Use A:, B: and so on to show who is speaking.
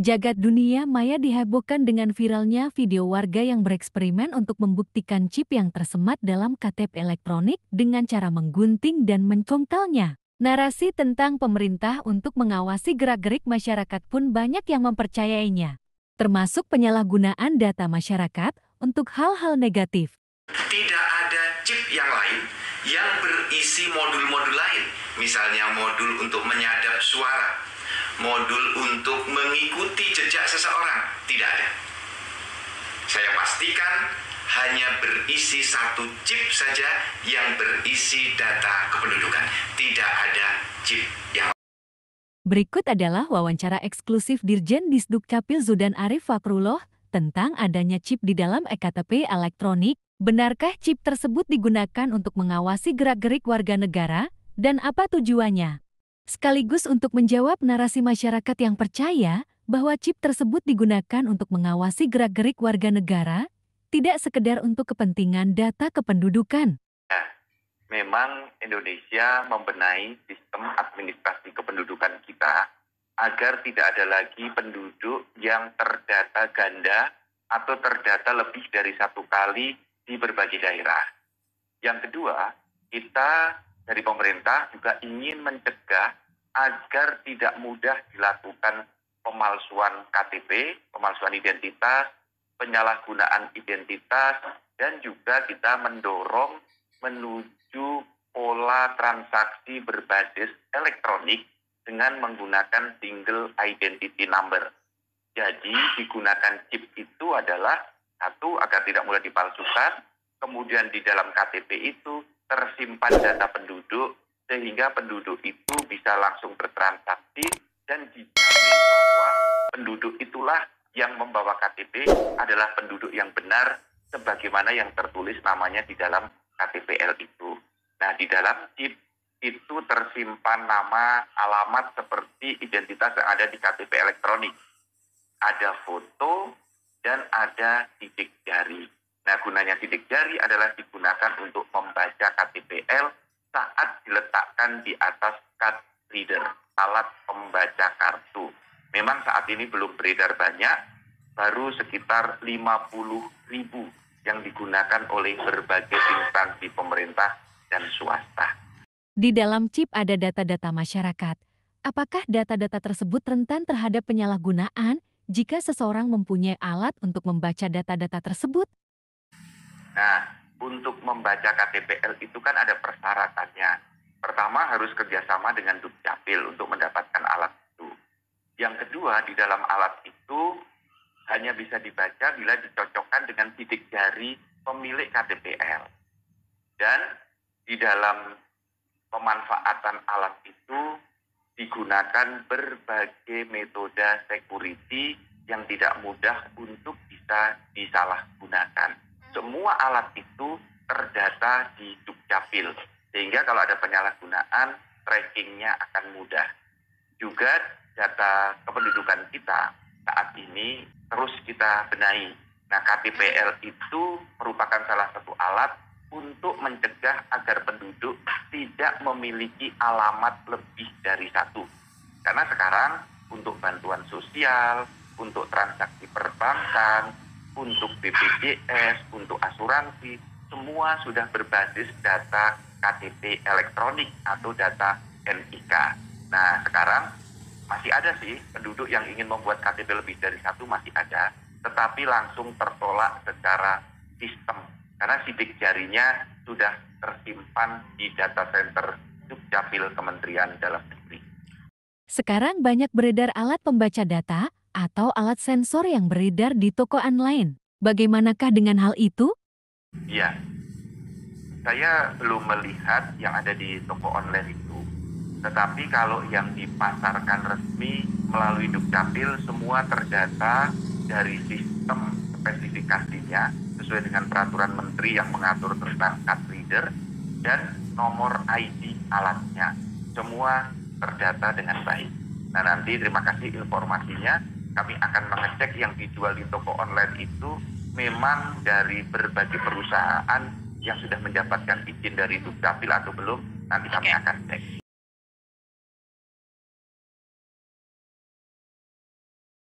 A: Jagat dunia maya dihebohkan dengan viralnya video warga yang bereksperimen untuk membuktikan chip yang tersemat dalam KTP elektronik dengan cara menggunting dan mencongkelnya. Narasi tentang pemerintah untuk mengawasi gerak-gerik masyarakat pun banyak yang mempercayainya, termasuk penyalahgunaan data masyarakat untuk hal-hal negatif.
B: Tidak ada chip yang lain yang berisi modul-modul lain, misalnya modul untuk menyadap suara, modul untuk mengikuti jejak seseorang, tidak ada. Saya pastikan hanya berisi satu chip saja yang berisi data kependudukan. Tidak ada chip yang lain.
A: Berikut adalah wawancara eksklusif Dirjen Disdukcapil Zudan Arif Fakrullah tentang adanya chip di dalam eKTP elektronik. Benarkah chip tersebut digunakan untuk mengawasi gerak-gerik warga negara, dan apa tujuannya? Sekaligus untuk menjawab narasi masyarakat yang percaya bahwa chip tersebut digunakan untuk mengawasi gerak-gerik warga negara, tidak sekedar untuk kepentingan data kependudukan.
B: Memang Indonesia membenahi sistem administrasi kependudukan kita agar tidak ada lagi penduduk yang terdata ganda atau terdata lebih dari satu kali di berbagai daerah. Yang kedua, kita dari pemerintah juga ingin mencegah agar tidak mudah dilakukan pemalsuan KTP, pemalsuan identitas, penyalahgunaan identitas, dan juga kita mendorong menuju pola transaksi berbasis elektronik dengan menggunakan single identity number. Jadi digunakan chip itu adalah satu, agar tidak mudah dipalsukan, kemudian di dalam KTP itu tersimpan data penduduk, sehingga penduduk itu bisa langsung bertransaksi dan dijamin bahwa penduduk itulah yang membawa KTP adalah penduduk yang benar sebagaimana yang tertulis namanya di dalam KTPL itu. Nah, di dalam chip itu tersimpan nama, alamat seperti identitas yang ada di KTP elektronik. Ada foto dan ada sidik jari. Nah, gunanya sidik jari adalah digunakan untuk membaca KTPL saat diletakkan di atas card reader, alat pembaca kartu. Memang saat ini belum beredar banyak, baru sekitar 50.000 yang digunakan oleh berbagai instansi pemerintah dan swasta.
A: Di dalam chip ada data-data masyarakat. Apakah data-data tersebut rentan terhadap penyalahgunaan jika seseorang mempunyai alat untuk membaca data-data tersebut?
B: Nah, untuk membaca KTPL itu kan ada persyaratannya. Pertama, harus kerjasama dengan Dukcapil untuk mendapatkan alat itu. Yang kedua, di dalam alat itu hanya bisa dibaca bila dicocokkan dengan sidik jari pemilik KTPL. Dan di dalam pemanfaatan alat itu digunakan berbagai metode security yang tidak mudah untuk bisa disalahgunakan. Semua alat itu terdata di Dukcapil, sehingga kalau ada penyalahgunaan, trackingnya akan mudah. Juga data kependudukan kita saat ini terus kita benahi. Nah, KTPL itu merupakan salah satu alat untuk mencegah agar penduduk tidak memiliki alamat lebih dari satu. Karena sekarang untuk bantuan sosial, untuk transaksi perbankan, untuk BPJS, untuk asuransi, semua sudah berbasis data KTP elektronik atau data NIK. Nah, sekarang masih ada sih penduduk yang ingin membuat KTP lebih dari satu, masih ada, tetapi langsung tertolak secara sistem. Karena sidik jarinya sudah tersimpan di data center Dukcapil Kementerian Dalam Negeri.
A: Sekarang banyak beredar alat pembaca data atau alat sensor yang beredar di toko online. Bagaimanakah dengan hal itu?
B: Iya, saya belum melihat yang ada di toko online itu. Tetapi kalau yang dipasarkan resmi melalui Dukcapil, semua terdata dari sistem spesifikasinya sesuai dengan peraturan menteri yang mengatur tentang card reader dan nomor ID alatnya. Semua terdata dengan baik. Nah, nanti terima kasih informasinya. Kami akan mengecek yang dijual di toko online itu memang dari berbagai perusahaan yang sudah mendapatkan izin dari Dukcapil atau belum. Nanti kami akan cek.